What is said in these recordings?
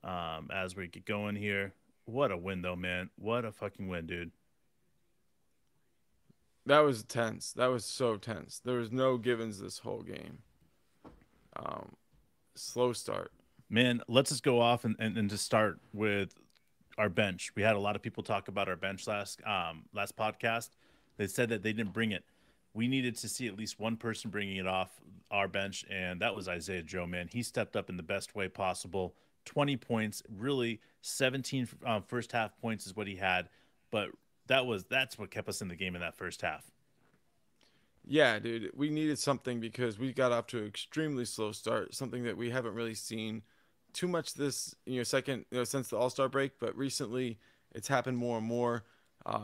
as we get going here. What a win, though, man. What a fucking win, dude. That was tense. That was so tense. There was no givens this whole game. Um, Slow start. Man, let's just go off and just start with our bench. We had a lot of people talk about our bench last podcast. They said that they didn't bring it. We needed to see at least one person bringing it off our bench, and that was Isaiah Joe. Man, he stepped up in the best way possible. 20 points, really 17 first half points is what he had, but that's what kept us in the game in that first half. Yeah, dude, we needed something because we got off to an extremely slow start, something that we haven't really seen too much this second since the All Star break, but recently it's happened more and more.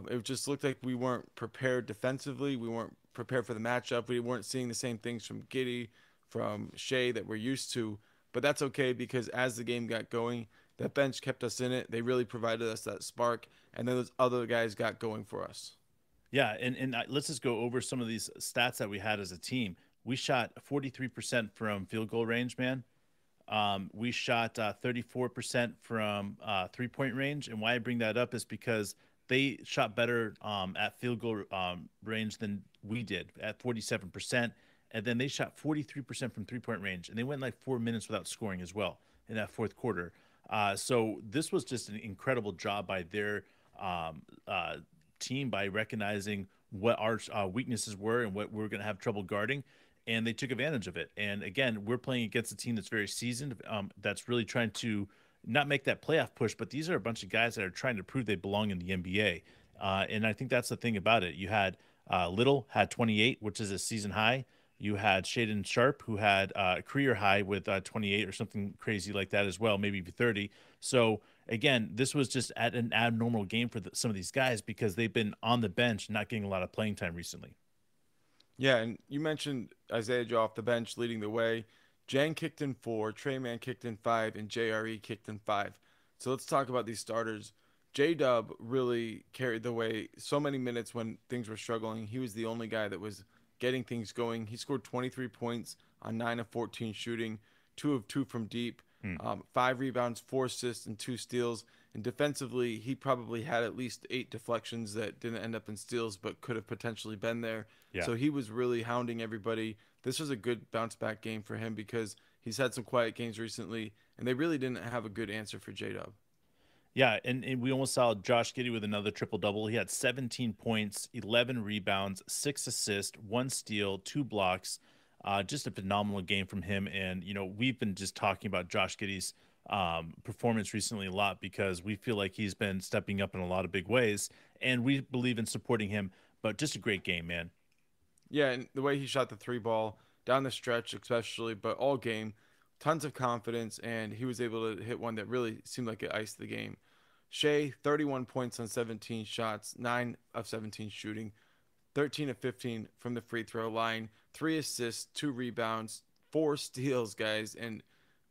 It just looked like we weren't prepared defensively. We weren't prepared for the matchup. We weren't seeing the same things from Giddy, from Shea that we're used to. But that's okay because as the game got going, that bench kept us in it. They really provided us that spark, and then those other guys got going for us. Yeah, and let's just go over some of these stats that we had as a team. We shot 43% from field goal range, man. We shot 34% from 3 point range. And why I bring that up is because they shot better at field goal range than we did at 47%. And then they shot 43% from 3 point range. And they went like 4 minutes without scoring as well in that fourth quarter. So this was just an incredible job by their um, uh, team by recognizing what our weaknesses were and what we are going to have trouble guarding, and they took advantage of it. And again, we're playing against a team that's very seasoned, that's really trying to not make that playoff push, but these are a bunch of guys that are trying to prove they belong in the NBA. And I think that's the thing about it. You had Little had 28, which is a season high. You had Shaden Sharp, who had a career high with 28 or something crazy like that as well, maybe 30. So again, this was just at an abnormal game for some of these guys because they've been on the bench, not getting a lot of playing time recently. Yeah, and you mentioned Isaiah Joe off the bench leading the way. Jan kicked in four, Trey Man kicked in five, and JRE kicked in five. So let's talk about these starters. J Dub really carried the way so many minutes when things were struggling. He was the only guy that was getting things going. He scored 23 points on 9 of 14 shooting, 2 of 2 from deep, Hmm. 5 rebounds, 4 assists, and 2 steals. And defensively, he probably had at least 8 deflections that didn't end up in steals but could have potentially been there. Yeah. So he was really hounding everybody. This was a good bounce back game for him because he's had some quiet games recently, and they really didn't have a good answer for J Dub. Yeah, and we almost saw Josh Giddey with another triple double. He had 17 points, 11 rebounds, 6 assists, 1 steal, 2 blocks. Just a phenomenal game from him. And we've been just talking about Josh Giddey's performance recently a lot because we feel like he's been stepping up in a lot of big ways, and we believe in supporting him. But just a great game, man. Yeah, and the way he shot the three ball down the stretch, especially, but all game, tons of confidence, and he was able to hit one that really seemed like it iced the game. Shea, 31 points on 17 shots, 9 of 17 shooting, 13 of 15 from the free throw line, 3 assists, 2 rebounds, 4 steals, guys, and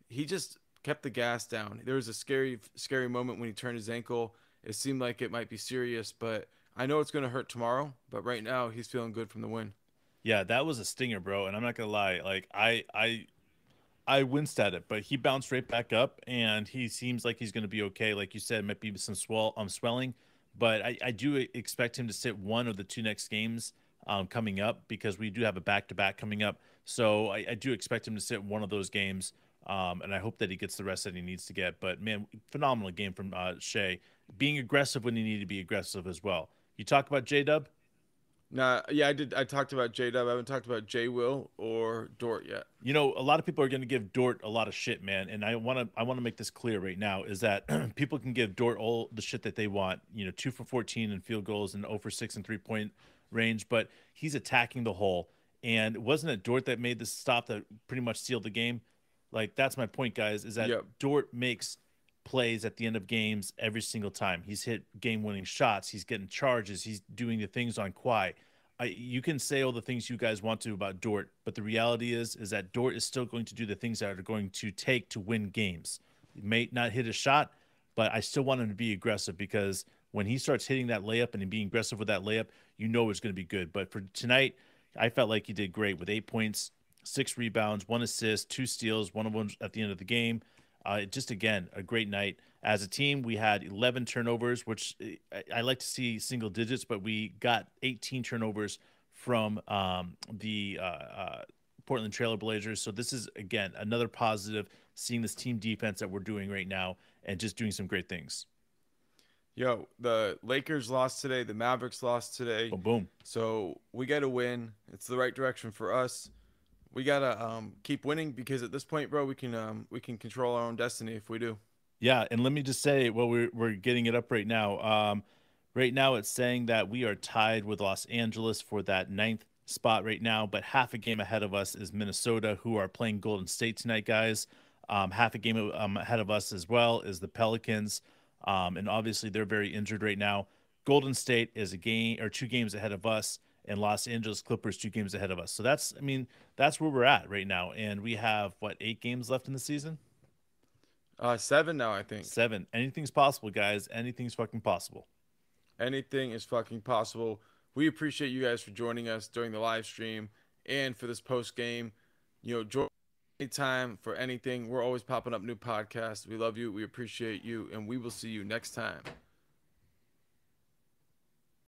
he just kept the gas down. There was a scary moment when he turned his ankle. It seemed like it might be serious, but I know it's going to hurt tomorrow. But right now, he's feeling good from the win. Yeah, that was a stinger, bro. And I'm not gonna lie, like I winced at it, but he bounced right back up, and he seems like he's going to be okay. Like you said, might be some swelling, but I do expect him to sit one of the two next games coming up because we do have a back to back coming up. So I do expect him to sit one of those games, and I hope that he gets the rest that he needs to get. But man, phenomenal game from Shea, being aggressive when he needed to be aggressive as well. You talk about J Dub. Nah, yeah, I did. I talked about J Dub. I haven't talked about J Will or Dort yet. A lot of people are going to give Dort a lot of shit, man, and I want to make this clear right now is that people can give Dort all the shit that they want. 2 for 14 in field goals and 0 for 6 in 3 point range, but he's attacking the hole. And wasn't it Dort that made the stop that pretty much sealed the game? Like that's my point, guys, is that Yep. Dort makes plays at the end of games every single time. He's hit game-winning shots. He's getting charges. He's doing the things on Kawhi. You can say all the things you guys want to about Dort, but the reality is that Dort is still going to do the things that are going to take to win games. He may not hit a shot, but I still want him to be aggressive because when he starts hitting that layup and being aggressive with that layup, it's going to be good. But for tonight, I felt like he did great with 8 points, 6 rebounds, 1 assist, 2 steals, one of them at the end of the game. Just again, a great night. As a team, we had 11 turnovers, which I like to see single digits, but we got 18 turnovers from the Portland Trail Blazers. So this is again another positive, seeing this team defense that we're doing right now and just doing some great things. Yo, the Lakers lost today. The Mavericks lost today. Boom, boom. So we got to win. It's the right direction for us. We gotta keep winning because at this point, bro, we can control our own destiny if we do. Yeah, and let me just say, well, we're getting it up right now. Right now, it's saying that we are tied with Los Angeles for that ninth spot right now, but half a game ahead of us is Minnesota, who are playing Golden State tonight, guys. Half a game ahead of us as well is the Pelicans, and obviously they're very injured right now. Golden State is a game or 2 games ahead of us, and Los Angeles Clippers 2 games ahead of us. So that's, I mean, that's where we're at right now, and we have what 8 games left in the season. 7 now, I think. 7. Anything's possible, guys. Anything's fucking possible. Anything is fucking possible. We appreciate you guys for joining us during the live stream and for this post game. Join anytime for anything. We're always popping up new podcasts. We love you. We appreciate you, and we will see you next time.